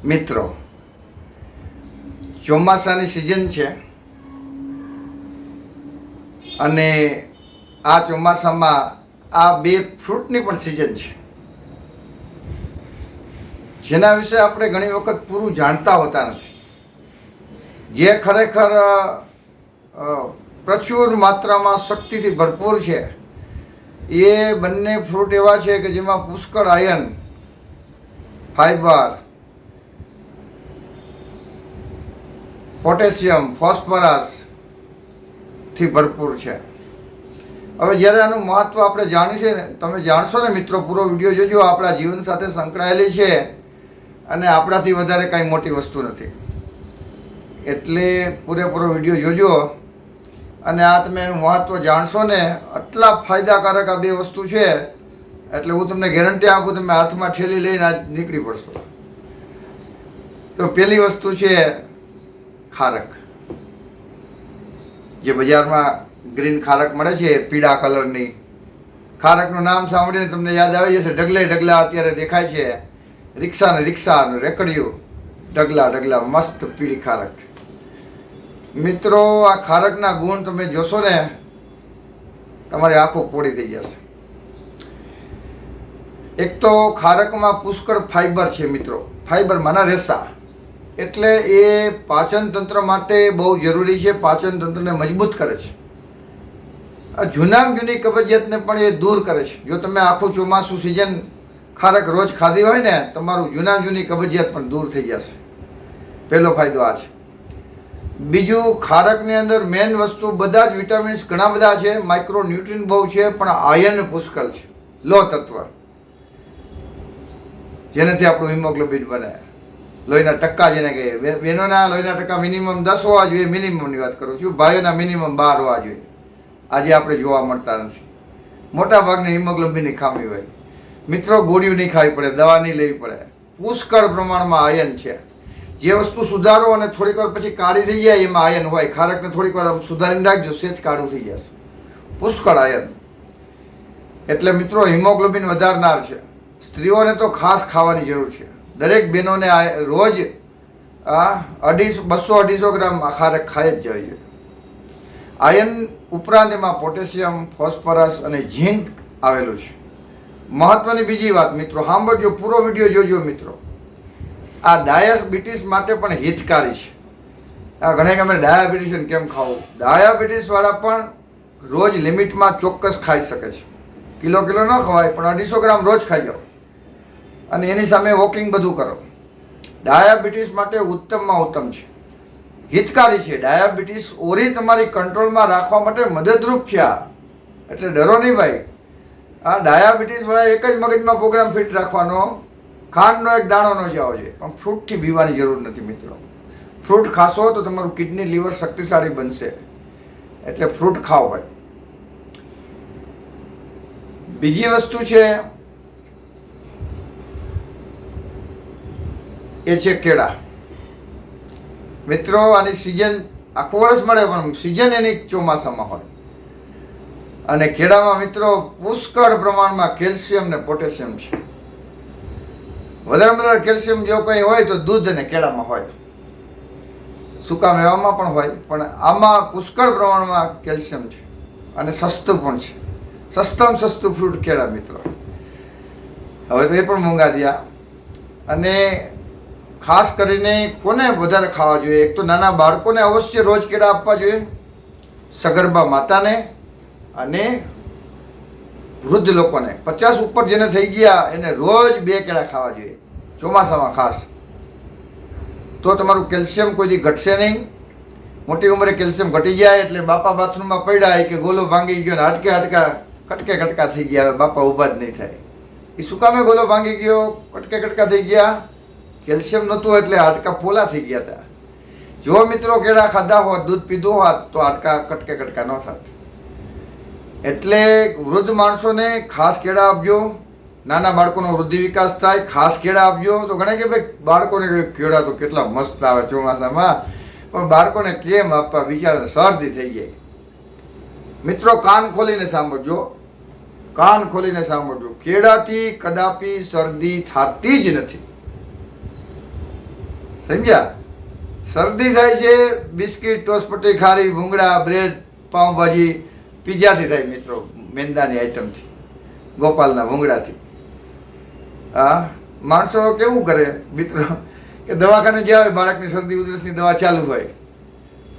મિત્રો, ચોમાસાની સિઝન છે અને આ ચોમાસામાં આ બે ફ્રૂટની પણ સિઝન છે, જેના વિશે આપણે ઘણી વખત પૂરું જાણતા હોતા નથી. જે ખરેખર પ્રચુર માત્રામાં શક્તિથી ભરપૂર છે એ બંને ફ્રૂટ એવા છે કે જેમાં પુષ્કળ આયન, ફાઈબર, પોટેશિયમ, ફોસ્ફરસ થી ભરપૂર છે. હવે જ્યારે આનું મહત્વ આપણે જાણીશે ને, તમે જાણશો ને મિત્રો, પૂરો વિડીયો જોજો. આપણા જીવન સાથે સંકળાયેલી છે અને આપણાથી વધારે કાંઈ મોટી વસ્તુ નથી. એટલે પૂરેપૂરો વિડીયો જોજો અને આ તમે એનું મહત્વ જાણશો ને. આટલા ફાયદાકારક આ બે વસ્તુ છે એટલે હું તમને ગેરંટી આપું, તમે હાથમાં ઠેલી લઈને આજ નીકળી પડશો. તો પહેલી વસ્તુ છે ખારક. જે બજારમાં ગ્રીન ખારક મળે છે, પીળા કલરની ખારકનું નામ સાંભળીને તમને યાદ આવી જશે. ઢગલે ઢગલા અત્યારે દેખાય છે, રિક્ષા રેકડિયું, ઢગલા મસ્ત પીળી ખારક. મિત્રો, આ ખારકના ગુણ તમે જોશો ને, તમારી આંખો પોળી થઈ જશે. એક તો ખારકમાં પુષ્કળ ફાઈબર છે મિત્રો. ફાઈબર માના રેસા, એટલે એ પાચન તંત્ર માટે બહુ જરૂરી છે. પાચન તંત્રને મજબૂત કરે છે. આ જૂનામાં જૂની કબજિયાતને પણ એ દૂર કરે છે. જો તમે આખું ચોમાસું સિઝન ખારક રોજ ખાધી હોય ને, તમારું જૂનામાં જૂની કબજિયાત પણ દૂર થઈ જશે. પહેલો ફાયદો આ છે. બીજું, ખારકની અંદર મેઇન વસ્તુ, બધા જ વિટામિન્સ ઘણા બધા છે, માઇક્રો ન્યુટ્રિન બહુ છે, પણ આયન પુષ્કળ છે, લોહ તત્વ, જેનાથી આપણું હિમોગ્લોબિન બને, લોહીના ટકા જેને કહીએ. બહેનોના લોહીના ટકા મિનિમમ 10 હોવા જોઈએ, મિનિમમની વાત કરું છું. ભાઈઓના મિનિમમ 12 હોવા જોઈએ. આજે આપણે જોવા મળતા નથી. મોટા ભાગની હિમોગ્લોબિનની ખામી હોય. મિત્રો, ગોળીઓ નહીં ખાવી પડે, દવા નહીં લેવી પડે. પુષ્કળ પ્રમાણમાં આયન છે. જે વસ્તુ સુધારો અને થોડીક વાર પછી કાળી થઈ જાય એમાં આયન હોય. ખારકને થોડીક વાર સુધારીને રાખજો, સેજ કાળું થઈ જશે. પુષ્કળ આયન એટલે મિત્રો હિમોગ્લોબિન વધારનાર છે. સ્ત્રીઓને તો ખાસ ખાવાની જરૂર છે. દરેક બહેનોને રોજ 200-250 ગ્રામ ખારક ખાઈ જ જવી જોઈએ. આયન ઉપરાંત એમાં પોટેશિયમ, ફોસ્ફરસ અને ઝીંક આવેલું છે. મહત્વની બીજી વાત મિત્રો, સાંભળજો, પૂરો વિડીયો જોજો મિત્રો. આ ડાયાબિટીસ માટે પણ હિતકારી છે. આ ઘણા ગમે ડાયાબિટીસ કેમ ખાવું? ડાયાબિટીસવાળા પણ રોજ લિમિટમાં ચોક્કસ ખાઈ શકે છે. કિલો ન ખવાય, પણ 250 ગ્રામ રોજ ખાઈ જાઓ અને એની સામે વોકિંગ બધું કરો. ડાયાબિટીસ માટે ઉત્તમમાં ઉત્તમ છે, હિતકારી છે. ડાયાબિટીસ ઓરી તમારી કંટ્રોલમાં રાખવા માટે મદદરૂપ છે આ. એટલે ડરો નહીં ભાઈ. આ ડાયાબિટીસવાળા એક જ મગજમાં પ્રોગ્રામ ફિટ રાખવાનો, ખાંડનો એક દાણો ન જવો જોઈએ, પણ ફ્રૂટથી પીવાની જરૂર નથી મિત્રો. ફ્રૂટ ખાશો તો તમારું કિડની, લીવર શક્તિશાળી બનશે. એટલે ફ્રૂટ ખાઓ ભાઈ. બીજી વસ્તુ છે એ છે કેળા. મિત્રો, આની સિઝન આખું વર્ષ મળે, પણ સિઝન એની ચોમાસામાં હોય. અને કેળામાં મિત્રો પુષ્કળ પ્રમાણમાં કેલ્શિયમ ને પોટેશિયમ છે. વધારે કેલ્શિયમ જો કંઈ હોય તો દૂધ અને કેળામાં હોય. સૂકા મેવામાં પણ હોય, પણ આમાં પુષ્કળ પ્રમાણમાં કેલ્શિયમ છે અને સસ્તું પણ છે. સસ્તામાં સસ્તું ફ્રૂટ કેળા મિત્રો. હવે તો એ પણ મોંઘા થયા. અને ખાસ કરીને કોને વધારે ખાવા જોઈએ? એક તો નાના બાળકોને અવશ્ય રોજ કેળા આપવા જોઈએ, સગર્ભા માતાને અને વૃદ્ધ લોકોને. 50 ઉપર જેને થઈ ગયા એને રોજ 2 કેળા ખાવા જોઈએ ચોમાસામાં ખાસ. તો તમારું કેલ્શિયમ કોઈ દી ઘટશે નહીં. મોટી ઉંમરે કેલ્શિયમ ઘટી જાય એટલે બાપા બાથરૂમમાં પડ્યા કે ગોલો ભાંગી ગયો ને કટકા થઈ ગયા, હવે બાપા ઊભા જ નહીં થાય. એ શું કામે ગોલો ભાંગી ગયો, કટકા થઈ ગયા? કેલ્શિયમ નહોતું એટલે હાડકા પોલા થઈ ગયા હતા. જો મિત્રો કેળા ખાધા હોત, દૂધ પીધું હોત તો હાડકા કટકા ન થાત. એટલે વૃદ્ધ માણસોને ખાસ કેળા આપજો. નાના બાળકોનો વૃદ્ધિ વિકાસ થાય, ખાસ કેળા આપજો. તો ઘણા કે ભાઈ બાળકોને કેળા તો કેટલા મસ્ત આવે ચોમાસામાં, પણ બાળકોને કેમ આપવા? બિચારાને શરદી થઈ જાય. મિત્રો, કાન ખોલીને સાંભળજો, કેળાથી કદાપી શરદી થતી જ નથી. સમજ્યા? શરદી થાય છે બિસ્કિટ, ટોસપટ્ટી, ખારી, ભૂંગળા, બ્રેડ, પાઉંભાજી, પીઝાથી થાય મિત્રો, મેંદાની આઈટમથી, ગોપાલના ભૂંગળાથી. હા, માણસો કેવું કરે મિત્રો કે દવાખાને ગયા હોય, બાળકની શરદી ઉધરસની દવા ચાલુ હોય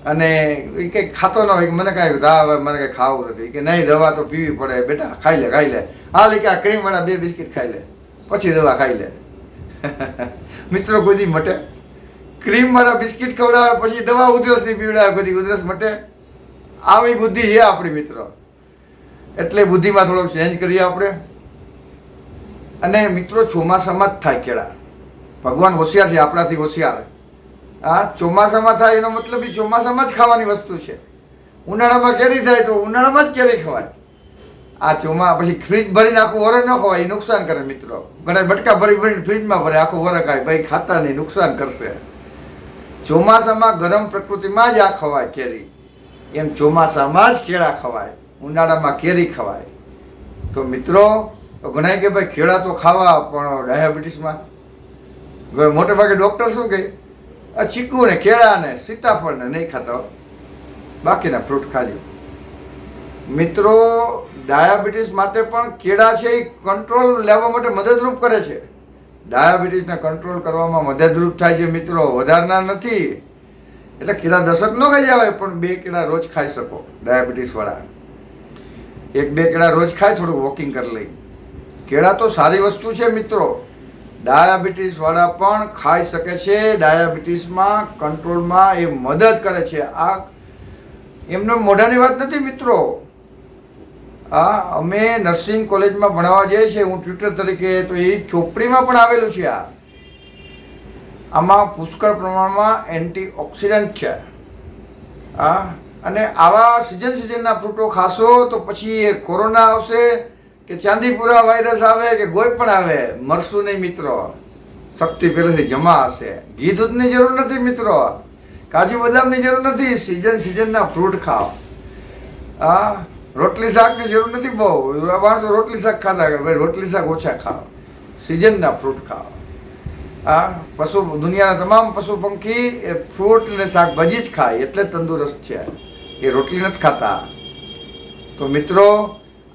અને એ કંઈક ખાતો ન હોય, મને કાંઈ તાવ મને કંઈ ખાવું નથી, કે નહીં દવા તો પીવી પડે બેટા, ખાઈ લે. હા લે કે આ ક્રીમવાળા 2 બિસ્કિટ ખાઈ લે પછી દવા ખાઈ લે. મિત્રો કોઈ દી મટે? ક્રીમવાળા બિસ્કિટ ખવડાવે પછી દવા ઉધરસની પીવડાવે, બધી ઉધરસ મટે? આવી બુદ્ધિ છે આપણી મિત્રો. એટલે બુદ્ધિમાં થોડોક ચેન્જ કરીએ આપણે. અને મિત્રો ચોમાસામાં જ થાય કેળા. ભગવાન હોશિયાર છે, આપણાથી હોશિયાર. હા, ચોમાસામાં થાય એનો મતલબ એ ચોમાસામાં જ ખાવાની વસ્તુ છે. ઉનાળામાં કેરી થાય તો ઉનાળામાં જ કેરી ખવાય. આ પછી ફ્રીજ ભરીને આખું વરસ ન ખવાય, એ નુકસાન કરે મિત્રો. ઘણા બટકા ભરીને ફ્રીજમાં ભરે, આખું વરસ ખાય, ભાઈ ખાતા નહીં, નુકસાન કરશે. ચોમાસામાં ગરમ પ્રકૃતિમાં જ આ ખવાય કેરી. એમ ચોમાસામાં જ કેળા ખવાય, ઉનાળામાં કેરી ખવાય. તો મિત્રો ઘણા કે ભાઈ કેળા તો ખાવા, પણ ડાયાબિટીસમાં મોટે ભાગે ડૉક્ટર શું કહે? આ ચીકુ ને કેળા ને સીતાફળ ને નહીં ખાતા, બાકીના ફ્રૂટ ખાજો. મિત્રો ડાયાબિટીસ માટે પણ કેળા છે એ કંટ્રોલ લેવા માટે મદદરૂપ કરે છે. ડાયાબિટીસને કંટ્રોલ કરવામાં મદદરૂપ થાય છે મિત્રો, વધારનાર નથી. એટલે કેળા 10 ન ખાઈ જવાય, પણ 2 કેળા રોજ ખાઈ શકો. ડાયાબિટીસવાળા 1-2 કેળા રોજ ખાય, થોડું વોકિંગ કરી લઈ. કેળા તો સારી વસ્તુ છે મિત્રો, ડાયાબિટીસવાળા પણ ખાઈ શકે છે. ડાયાબિટીસમાં કંટ્રોલમાં એ મદદ કરે છે. આ એમનો મોઢાની વાત નથી મિત્રો. અમે નર્સિંગ કોલેજમાં ભણાવવા જઈએ છીએ, હું ટ્યુટર તરીકે, તો એ ચોપડીમાં પણ આવેલું છે. આમાં પુષ્કળ પ્રમાણમાં એન્ટીઓક્સિડન્ટ છે. અને આવા સિઝનના ફ્રૂટો ખાશો તો પછી એ કોરોના આવશે કે ચાંદીપુરા વાયરસ આવે કે કોઈ પણ આવે, મરશું નહીં મિત્રો. શક્તિ પહેલેથી જમા હશે. ઘી દૂધની જરૂર નથી મિત્રો, કાજુ બદામની જરૂર નથી. સિઝનના ફ્રૂટ ખાઓ. રોટલી શાકની જરૂર નથી. બહુ માણસો રોટલી શાક ખાતા, કે ભાઈ રોટલી શાક ઓછા ખાઓ, સિઝનના ફ્રૂટ ખાઓ. દુનિયાના તમામ પશુ પંખી એ ફ્રૂટ અને શાકભાજી જ ખાય, એટલે તંદુરસ્ત છે. એ રોટલી નથી ખાતા. તો મિત્રો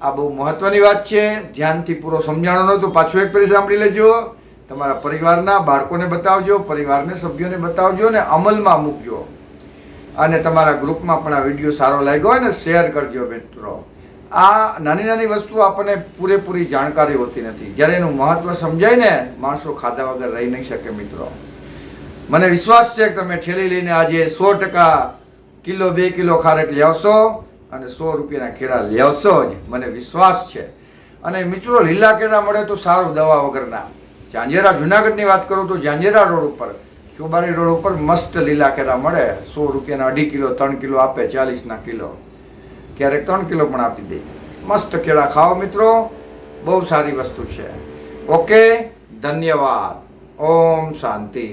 આ બહુ મહત્વની વાત છે. ધ્યાનથી પૂરો સમજાણો ન તો પાછું એક ફેરી સાંભળી લેજો. તમારા પરિવારના બાળકોને બતાવજો, પરિવારના સભ્યોને બતાવજો ને અમલમાં મૂકજો. અને તમારા ગ્રુપમાં પણ આ વિડીયો સારો લાગ્યો હોય ને શેર કરજો મિત્રો. આ નાની નાની વસ્તુ આપણને પૂરેપૂરી જાણકારી હોતી નથી. જ્યારે એનું મહત્વ સમજાય ને, માણસો ખાધા વગર રહી નહીં શકે મિત્રો. મને વિશ્વાસ છે કે તમે ઠેલી લઈને આજે 100% કિલો 2 કિલો ખારેક લેવશો અને 100 રૂપિયાના કેળા લેવશો જ, મને વિશ્વાસ છે. અને મિત્રો લીલા કેળા મળે તો સારું, દવા વગરના. ઝાંઝેરા જુનાગઢની વાત કરું તો ઝાંઝેરા રોડ ઉપર, ચોબારી રોડ ઉપર મસ્ત લીલા કેળા મળે. 100 રૂપિયાના 2.5 કિલો 3 કિલો આપે, 40ના કિલો, ક્યારેક 3 કિલો પણ આપી દે. મસ્ત કેળા ખાઓ મિત્રો, બહુ સારી વસ્તુ છે. ઓકે, ધન્યવાદ. ઓમ શાંતિ.